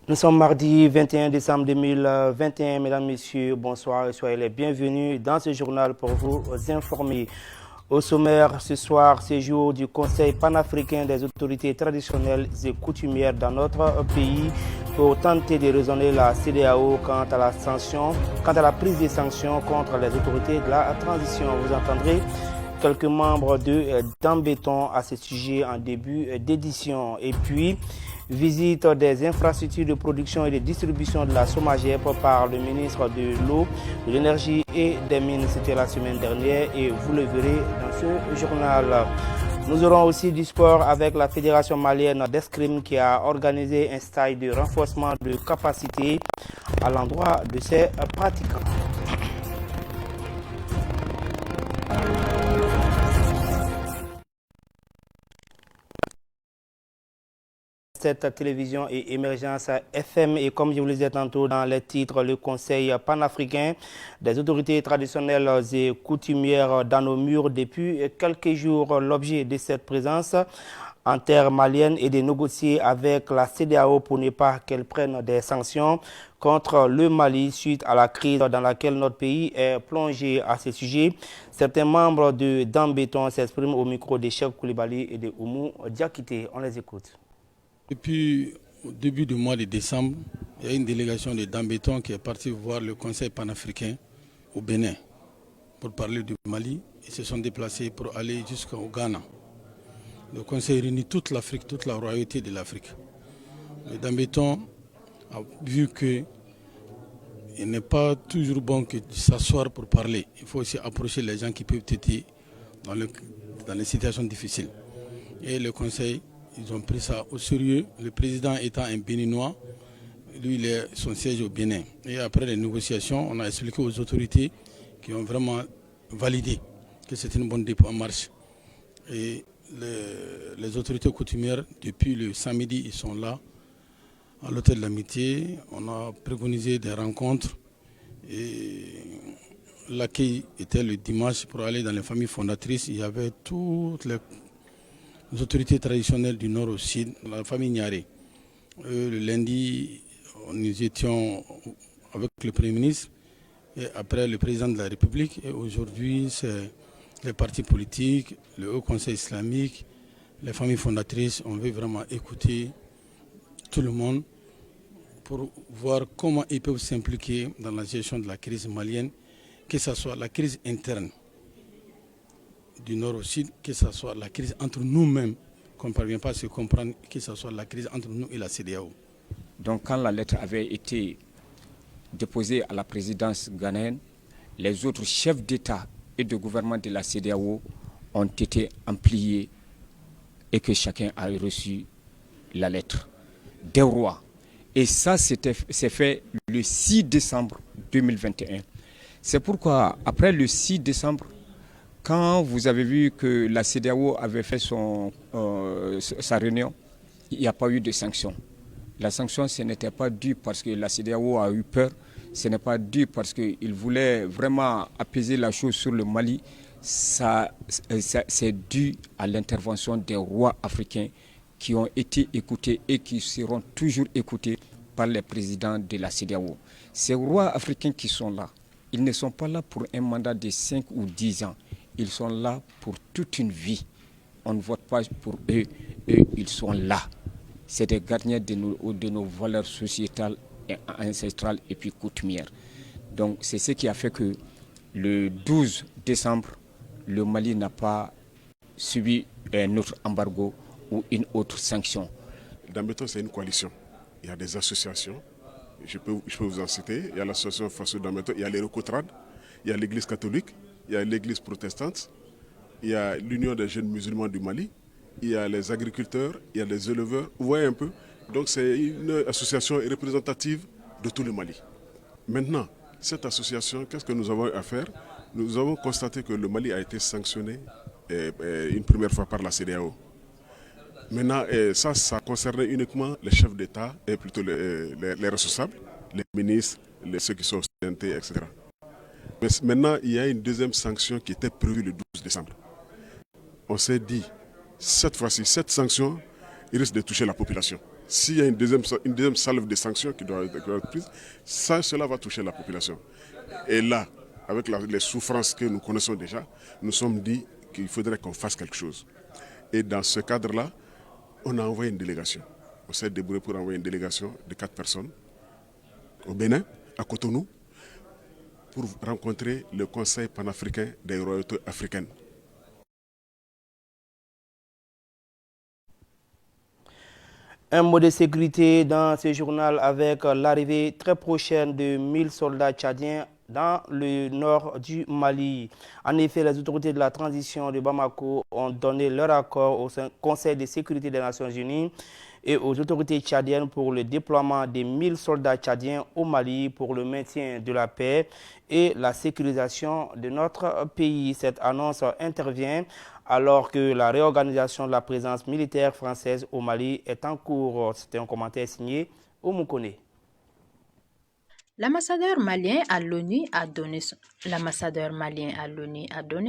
Nous sommes mardi 21 décembre 2021. Mesdames, Messieurs, bonsoir et soyez les bienvenus dans ce journal pour vous informer. Au sommaire, ce soir, séjour du Conseil panafricain des autorités traditionnelles et coutumières dans notre pays pour tenter de raisonner la CEDEAO quant à la prise des sanctions contre les autorités de la transition. Vous entendrez quelques membres de Dambéton à ce sujet en début d'édition. Et puis, visite des infrastructures de production et de distribution de la SOMAGEP par le ministre de l'Eau, de l'Énergie et des Mines. C'était la semaine dernière et vous le verrez dans ce journal. Nous aurons aussi du sport avec la Fédération malienne d'escrime qui a organisé un stage de renforcement de capacité à l'endroit de ses pratiquants. Cette télévision et émergence FM et comme je vous le disais tantôt dans les titres, le Conseil panafricain des autorités traditionnelles et coutumières dans nos murs depuis quelques jours. L'objet de cette présence en terre malienne est de négocier avec la CEDEAO pour ne pas qu'elle prenne des sanctions contre le Mali suite à la crise dans laquelle notre pays est plongé. À ce sujet, certains membres de Dambéton s'expriment au micro de Cheikh Koulibaly et de Oumou Diakité. On les écoute. Depuis au début du mois de décembre, il y a une délégation de Dambéton qui est partie voir le Conseil panafricain au Bénin pour parler du Mali. Ils se sont déplacés pour aller jusqu'au Ghana. Le Conseil réunit toute l'Afrique, toute la royauté de l'Afrique. Le Dambéton a vu qu'il n'est pas toujours bon que de s'asseoir pour parler. Il faut aussi approcher les gens qui peuvent être dans les situations difficiles. Et le Conseil, ils ont pris ça au sérieux. Le président étant un Béninois, lui, il est son siège au Bénin. Et après les négociations, on a expliqué aux autorités qui ont vraiment validé que c'est une bonne dépôt en marche. Et les autorités coutumières, depuis le samedi, ils sont là, à l'hôtel de l'Amitié. On a préconisé des rencontres. Et l'accueil était le dimanche pour aller dans les familles fondatrices. Il y avait toutes les autorités traditionnelles du nord au sud, la famille Niaré. Le lundi, nous étions avec le Premier ministre et après le président de la République. Et aujourd'hui, c'est les partis politiques, le Haut Conseil islamique, les familles fondatrices. On veut vraiment écouter tout le monde pour voir comment ils peuvent s'impliquer dans la gestion de la crise malienne, que ce soit la crise interne du nord au sud, que ce soit la crise entre nous-mêmes, qu'on ne parvient pas à se comprendre, que ce soit la crise entre nous et la CEDEAO. Donc quand la lettre avait été déposée à la présidence ghanéenne, les autres chefs d'État et de gouvernement de la CEDEAO ont été ampliés et que chacun a reçu la lettre des rois. Et ça, c'est fait le 6 décembre 2021. C'est pourquoi, après le 6 décembre, quand vous avez vu que la CEDEAO avait fait sa réunion, il n'y a pas eu de sanctions. La sanction, ce n'était pas dû parce que la CEDEAO a eu peur, ce n'est pas dû parce qu'il voulait vraiment apaiser la chose sur le Mali. C'est dû à l'intervention des rois africains qui ont été écoutés et qui seront toujours écoutés par les présidents de la CEDEAO. Ces rois africains qui sont là, ils ne sont pas là pour un mandat de 5 ou 10 ans. Ils sont là pour toute une vie. On ne vote pas pour eux. Eux, ils sont là. C'est des gardiens de nos valeurs sociétales, et ancestrales et puis coutumières. Donc c'est ce qui a fait que le 12 décembre, le Mali n'a pas subi un autre embargo ou une autre sanction. Dambéton, c'est une coalition. Il y a des associations. Je peux vous en citer. Il y a l'association Faso Dambéton, il y a les Recotrades, il y a l'église catholique, il y a l'église protestante, il y a l'Union des jeunes musulmans du Mali, il y a les agriculteurs, il y a les éleveurs. Vous voyez un peu. Donc c'est une association représentative de tout le Mali. Maintenant, cette association, qu'est-ce que nous avons à faire? Nous avons constaté que le Mali a été sanctionné une première fois par la CEDEAO. Maintenant, ça concernait uniquement les chefs d'État, et plutôt les responsables, les ministres, ceux qui sont ostentés, etc. Mais maintenant, il y a une deuxième sanction qui était prévue le 12 décembre. On s'est dit, cette fois-ci, cette sanction, il risque de toucher la population. S'il y a une deuxième salve de sanctions qui doit être prise, cela va toucher la population. Et là, avec les souffrances que nous connaissons déjà, nous sommes dit qu'il faudrait qu'on fasse quelque chose. Et dans ce cadre-là, on a envoyé une délégation. On s'est débrouillé pour envoyer une délégation de 4 personnes au Bénin, à Cotonou, pour rencontrer le Conseil panafricain des royautés africaines. Un mot de sécurité dans ce journal avec l'arrivée très prochaine de 1000 soldats tchadiens dans le nord du Mali. En effet, les autorités de la transition de Bamako ont donné leur accord au Conseil de sécurité des Nations Unies et aux autorités tchadiennes pour le déploiement des 1000 soldats tchadiens au Mali pour le maintien de la paix et la sécurisation de notre pays. Cette annonce intervient alors que la réorganisation de la présence militaire française au Mali est en cours. C'était un commentaire signé Oumoukoné. L'ambassadeur malien à l'ONU a donné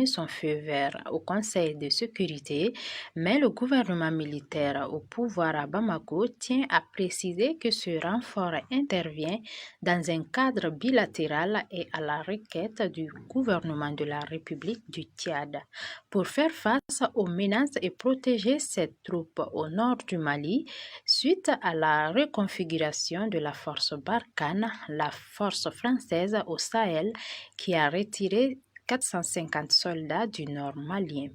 son feu vert au Conseil de sécurité, mais le gouvernement militaire au pouvoir à Bamako tient à préciser que ce renfort intervient dans un cadre bilatéral et à la requête du gouvernement de la République du Tchad pour faire face aux menaces et protéger ses troupes au nord du Mali suite à la reconfiguration de la force Barkhane, la force française au Sahel qui a retiré 450 soldats du nord malien.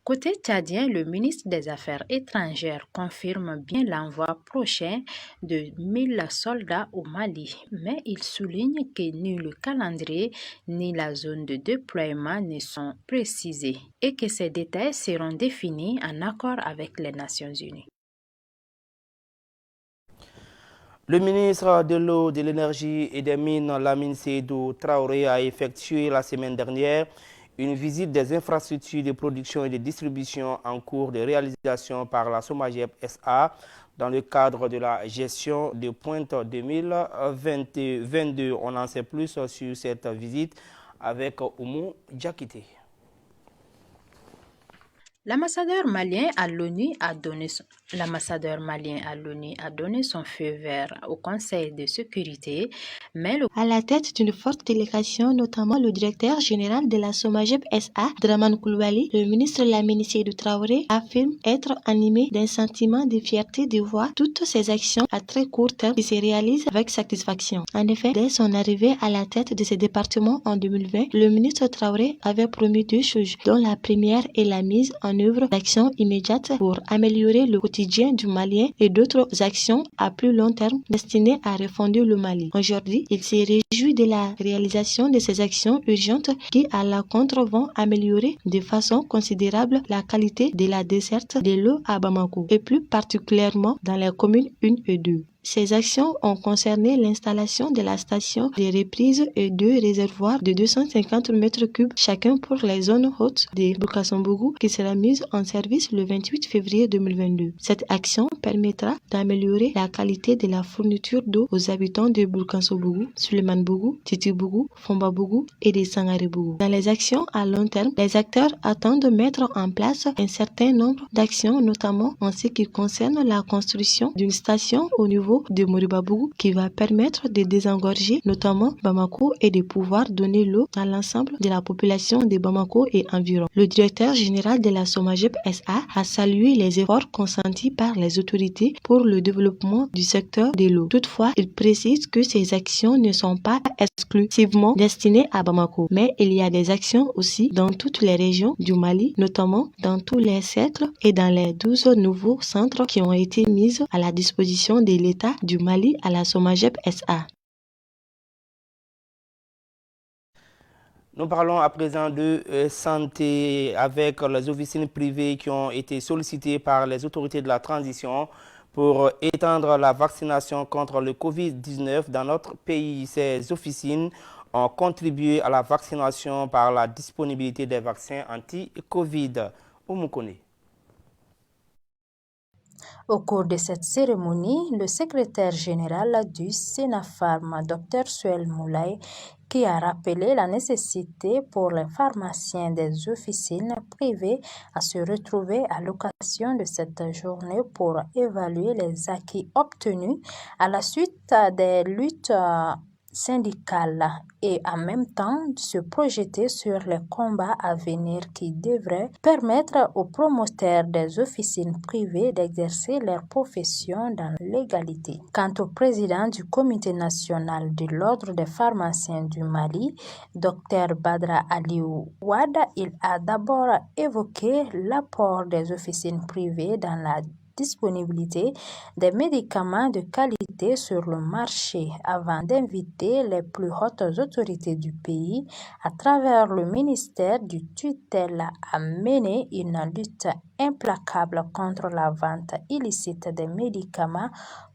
Côté tchadien, le ministre des Affaires étrangères confirme bien l'envoi prochain de 1000 soldats au Mali, mais il souligne que ni le calendrier ni la zone de déploiement ne sont précisés et que ces détails seront définis en accord avec les Nations Unies. Le ministre de l'Eau, de l'Énergie et des Mines, Lamine Seydou Traoré, a effectué la semaine dernière une visite des infrastructures de production et de distribution en cours de réalisation par la SOMAGEP SA dans le cadre de la gestion de pointe 2022. On en sait plus sur cette visite avec Oumou Diakité. L'ambassadeur malien à l'ONU a donné son feu vert au Conseil de sécurité, mais à la tête d'une forte délégation, notamment le directeur général de la SOMAGEP SA, Draman Koulibaly, le ministre Lamine Seydou Traoré affirme être animé d'un sentiment de fierté de voir toutes ces actions à très court terme qui se réalisent avec satisfaction. En effet, dès son arrivée à la tête de ce département en 2020, le ministre Traoré avait promis 2 choses, dont la première est la mise en œuvre d'actions immédiates pour améliorer le quotidien du Malien et d'autres actions à plus long terme destinées à refonder le Mali. Aujourd'hui, il se réjouit de la réalisation de ces actions urgentes qui, à la contre, vont améliorer de façon considérable la qualité de la desserte de l'eau à Bamako et plus particulièrement dans les communes 1 et 2. Ces actions ont concerné l'installation de la station de reprise et 2 réservoirs de 250 mètres cubes chacun pour les zones hautes de Boukassombougou qui sera mise en service le 28 février 2022. Cette action permettra d'améliorer la qualité de la fourniture d'eau aux habitants de Boukassombougou, Suleiman-Bougou, Titi-Bougou, Fomba-Bougou et de Sangaré-Bougou. Dans les actions à long terme, les acteurs attendent de mettre en place un certain nombre d'actions, notamment en ce qui concerne la construction d'une station au niveau de Moribabougou qui va permettre de désengorger notamment Bamako et de pouvoir donner l'eau à l'ensemble de la population de Bamako et environ. Le directeur général de la SOMAGEP SA a salué les efforts consentis par les autorités pour le développement du secteur de l'eau. Toutefois, il précise que ces actions ne sont pas exclusivement destinées à Bamako, mais il y a des actions aussi dans toutes les régions du Mali, notamment dans tous les cercles et dans les 12 nouveaux centres qui ont été mis à la disposition de l'État du Mali à la SOMAGEP SA. Nous parlons à présent de santé avec les officines privées qui ont été sollicitées par les autorités de la transition pour étendre la vaccination contre le Covid-19 dans notre pays. Ces officines ont contribué à la vaccination par la disponibilité des vaccins anti-Covid. Oumoukoné. Au cours de cette cérémonie, le secrétaire général du Sénapharm, Dr Suel Moulay, qui a rappelé la nécessité pour les pharmaciens des officines privées à se retrouver à l'occasion de cette journée pour évaluer les acquis obtenus à la suite des luttes syndicales et en même temps se projeter sur les combats à venir qui devraient permettre aux promoteurs des officines privées d'exercer leur profession dans l'égalité. Quant au président du Comité national de l'Ordre des pharmaciens du Mali, Dr Badra Aliou Ouad, il a d'abord évoqué l'apport des officines privées dans la disponibilité des médicaments de qualité sur le marché avant d'inviter les plus hautes autorités du pays à travers le ministère du tutelle à mener une lutte implacable contre la vente illicite des médicaments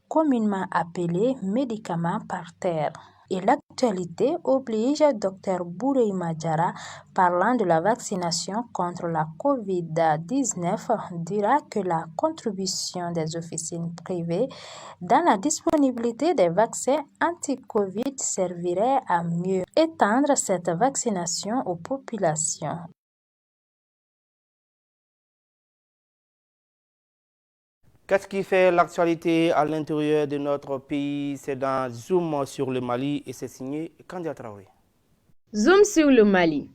communément appelés médicaments par terre. Et l'actualité oblige Dr Bourey Madjara, parlant de la vaccination contre la COVID-19, dira que la contribution des officines privées dans la disponibilité des vaccins anti-COVID servirait à mieux étendre cette vaccination aux populations. Qu'est-ce qui fait l'actualité à l'intérieur de notre pays? C'est dans Zoom sur le Mali et c'est signé Kandia Traoré. Zoom sur le Mali.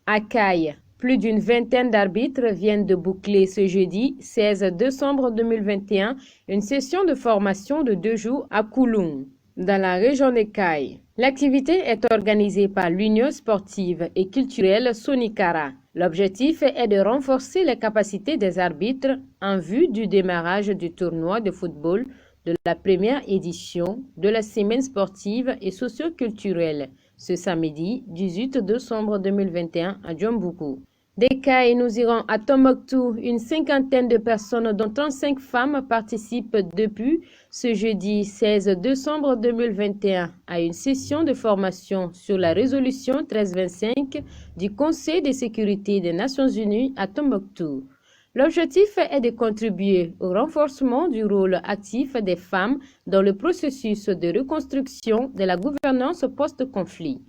À Caille, plus d'une vingtaine d'arbitres viennent de boucler ce jeudi 16 décembre 2021 une session de formation de 2 jours à Kouloum, dans la région de Caille. L'activité est organisée par l'Union sportive et culturelle Sonikara. L'objectif est de renforcer les capacités des arbitres en vue du démarrage du tournoi de football de la première édition de la semaine sportive et socio-culturelle ce samedi 18 décembre 2021 à Djamboukou. Des Cailles, nous irons à Tombouctou. Une cinquantaine de personnes, dont 35 femmes, participent depuis ce jeudi 16 décembre 2021 à une session de formation sur la résolution 1325 du Conseil de sécurité des Nations Unies à Tombouctou. L'objectif est de contribuer au renforcement du rôle actif des femmes dans le processus de reconstruction de la gouvernance post-conflit.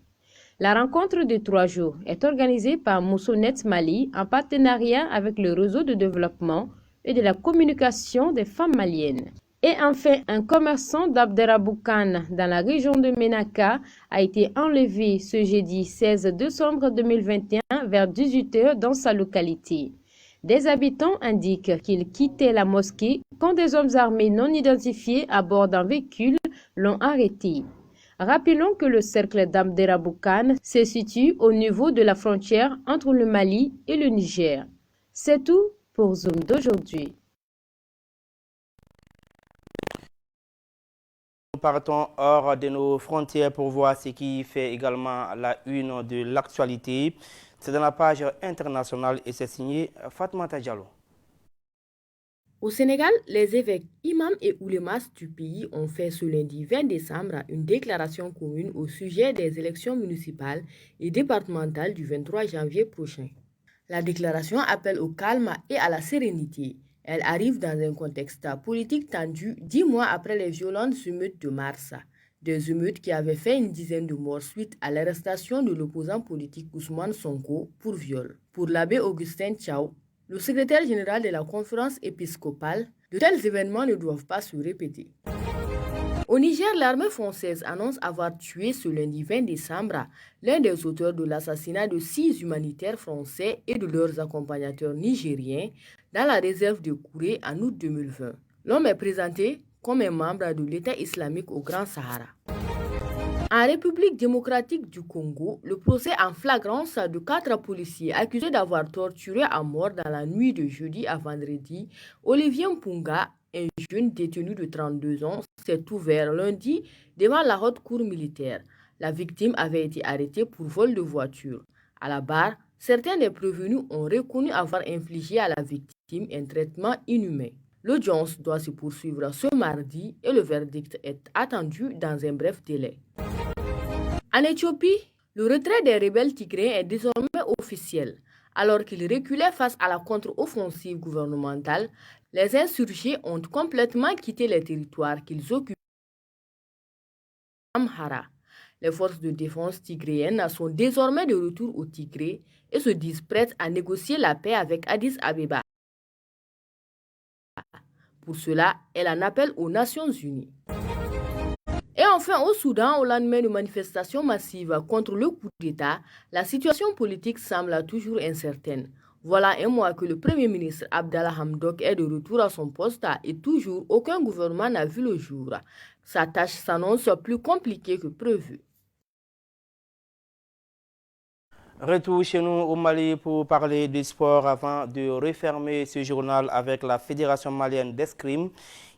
La rencontre de 3 jours est organisée par Moussonet Mali en partenariat avec le réseau de développement et de la communication des femmes maliennes. Et enfin, un commerçant d'Abderaboukan dans la région de Ménaka a été enlevé ce jeudi 16 décembre 2021 vers 18h dans sa localité. Des habitants indiquent qu'il quittait la mosquée quand des hommes armés non identifiés à bord d'un véhicule l'ont arrêté. Rappelons que le cercle d'Abderaboukan se situe au niveau de la frontière entre le Mali et le Niger. C'est tout pour Zoom d'aujourd'hui. Nous partons hors de nos frontières pour voir ce qui fait également la une de l'actualité. C'est dans la page internationale et c'est signé Fatmata Diallo. Au Sénégal, les évêques, imams et oulémas du pays ont fait ce lundi 20 décembre une déclaration commune au sujet des élections municipales et départementales du 23 janvier prochain. La déclaration appelle au calme et à la sérénité. Elle arrive dans un contexte politique tendu 10 mois après les violentes émeutes de mars. Des émeutes qui avaient fait une dizaine de morts suite à l'arrestation de l'opposant politique Ousmane Sonko pour viol. Pour l'abbé Augustin Thiaw, le secrétaire général de la conférence épiscopale, de tels événements ne doivent pas se répéter. Au Niger, l'armée française annonce avoir tué ce lundi 20 décembre l'un des auteurs de l'assassinat de 6 humanitaires français et de leurs accompagnateurs nigériens dans la réserve de Kouré en août 2020. L'homme est présenté comme un membre de l'État islamique au Grand Sahara. En République démocratique du Congo, le procès en flagrance de 4 policiers accusés d'avoir torturé à mort dans la nuit de jeudi à vendredi Olivier Mpunga, un jeune détenu de 32 ans, s'est ouvert lundi devant la haute cour militaire. La victime avait été arrêtée pour vol de voiture. À la barre, certains des prévenus ont reconnu avoir infligé à la victime un traitement inhumain. L'audience doit se poursuivre ce mardi et le verdict est attendu dans un bref délai. En Éthiopie, le retrait des rebelles tigrés est désormais officiel. Alors qu'ils reculaient face à la contre-offensive gouvernementale, les insurgés ont complètement quitté les territoires qu'ils occupaient. Amhara. Les forces de défense tigréennes sont désormais de retour au Tigré et se disent prêtes à négocier la paix avec Addis Abeba. Pour cela, elle en appelle aux Nations Unies. Et enfin, au Soudan, au lendemain de manifestations massives contre le coup d'État, la situation politique semble toujours incertaine. Voilà un mois que le Premier ministre Abdallah Hamdok est de retour à son poste et toujours aucun gouvernement n'a vu le jour. Sa tâche s'annonce plus compliquée que prévu. Retour chez nous au Mali pour parler du sport avant de refermer ce journal avec la Fédération malienne d'escrime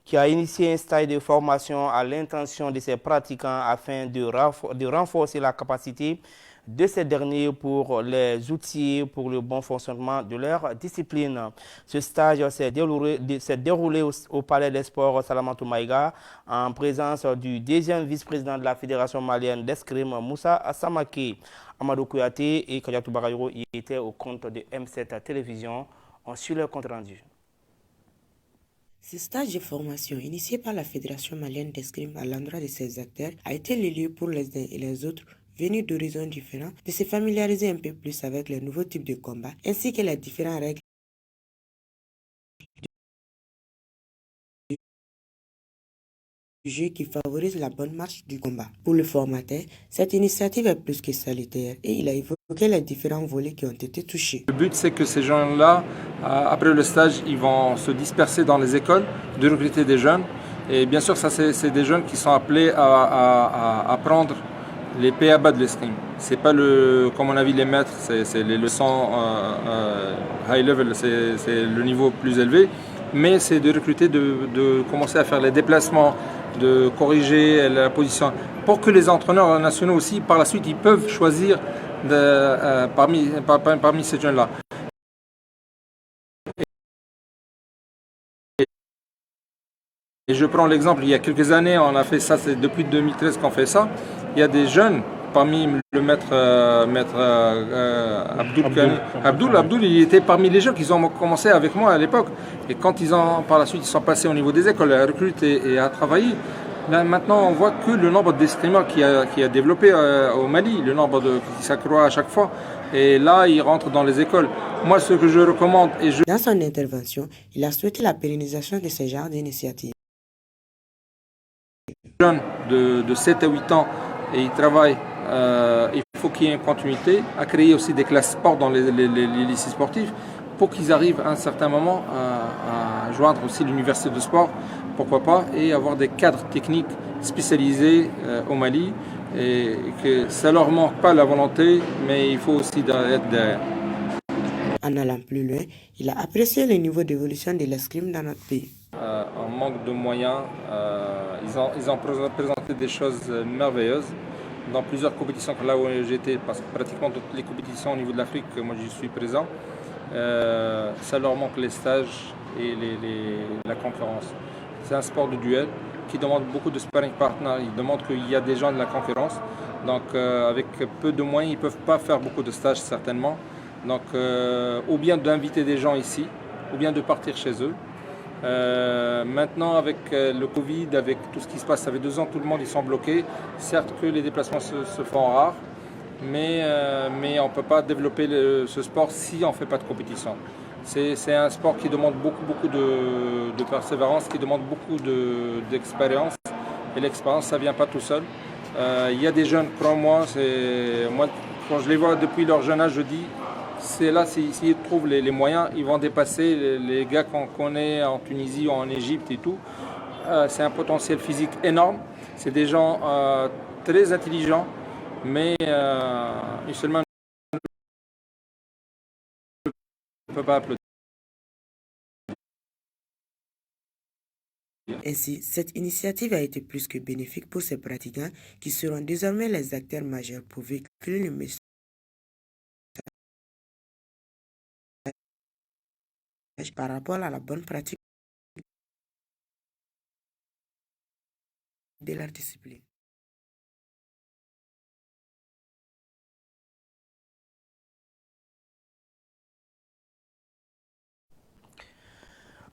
qui a initié un stage de formation à l'intention de ses pratiquants afin de renforcer la capacité de ces derniers pour les outils pour le bon fonctionnement de leur discipline. Ce stage s'est déroulé au Palais des Sports Salamatou Maïga en présence du deuxième vice-président de la Fédération malienne d'escrime, Moussa Samake. Amadou Kouyaté et Kadiatou Bagayro y étaient au compte de M7 Télévision. On suit leur compte rendu. Ce stage de formation initié par la Fédération malienne d'escrime à l'endroit de ses acteurs a été le lieu pour les uns et les autres venus d'horizons différents de se familiariser un peu plus avec les nouveaux types de combats ainsi que les différentes règles du jeu qui favorisent la bonne marche du combat. Pour le formateur, cette initiative est plus que salutaire et il a évoqué les différents volets qui ont été touchés. Le but, c'est que ces gens-là, après le stage, ils vont se disperser dans les écoles, de recruter des jeunes. Et bien sûr, ça, c'est des jeunes qui sont appelés à apprendre les PABA de l'escrime. C'est pas comme on a vu les maîtres, c'est les leçons high level, c'est le niveau plus élevé. Mais c'est de recruter, de commencer à faire les déplacements, de corriger la position, pour que les entraîneurs nationaux aussi, par la suite, ils peuvent choisir parmi ces jeunes-là. Et je prends l'exemple, il y a quelques années, on a fait ça, c'est depuis 2013 qu'on fait ça. Il y a des jeunes, parmi le maître Abdoul, il était parmi les jeunes qui ont commencé avec moi à l'époque. Et quand par la suite, ils sont passés au niveau des écoles à recruter et à travailler, là, maintenant, on voit que le nombre d'escrimeurs qui a développé au Mali, le nombre qui s'accroît à chaque fois. Et là, ils rentrent dans les écoles. Moi, ce que je recommande... Dans son intervention, il a souhaité la pérennisation de ce genre d'initiatives. Jeunes de 7 à 8 ans, et ils travaillent, il faut qu'il y ait une continuité, à créer aussi des classes sport dans les lycées sportifs pour qu'ils arrivent à un certain moment à joindre aussi l'université de sport, pourquoi pas, et avoir des cadres techniques spécialisés au Mali, et que ça ne leur manque pas la volonté, mais il faut aussi être derrière. En allant plus loin, il a apprécié le niveau d'évolution de l'escrime dans notre pays. En manque de moyens, ils ont présenté des choses merveilleuses dans plusieurs compétitions là où j'étais, parce que pratiquement toutes les compétitions au niveau de l'Afrique, moi j'y suis présent. Ça leur manque les stages et la concurrence. C'est un sport de duel qui demande beaucoup de sparring partners, il demande qu'il y a des gens de la concurrence. Donc avec peu de moyens, ils ne peuvent pas faire beaucoup de stages certainement. Donc ou bien d'inviter des gens ici, ou bien de partir chez eux. Maintenant avec le Covid, avec tout ce qui se passe, ça fait 2 ans tout le monde ils sont bloqués. Certes que les déplacements se font rares, mais on ne peut pas développer ce sport si on ne fait pas de compétition. C'est un sport qui demande beaucoup de persévérance, qui demande beaucoup d'expérience. Et l'expérience, ça ne vient pas tout seul. Il y a des jeunes, crois-moi, moi, quand je les vois depuis leur jeune âge, je dis, c'est là, s'ils trouvent les moyens, ils vont dépasser les gars qu'on connaît en Tunisie ou en Égypte et tout. C'est un potentiel physique énorme. C'est des gens très intelligents, mais seulement ne peut pas applaudir. Ainsi, cette initiative a été plus que bénéfique pour ces pratiquants qui seront désormais les acteurs majeurs pour véhiculer le message par rapport à la bonne pratique de leur discipline.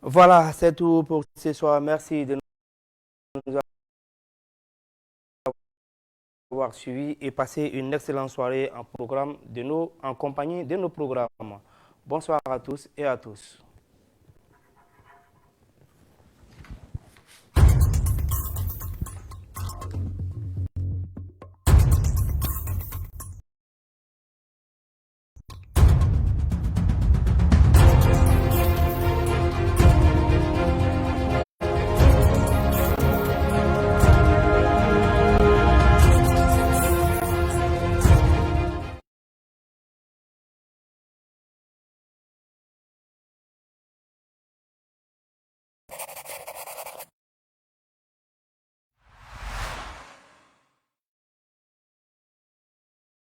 Voilà, c'est tout pour ce soir. Merci de nous avoir suivis et passez une excellente soirée en compagnie de nos programmes. Bonsoir à tous et à tous.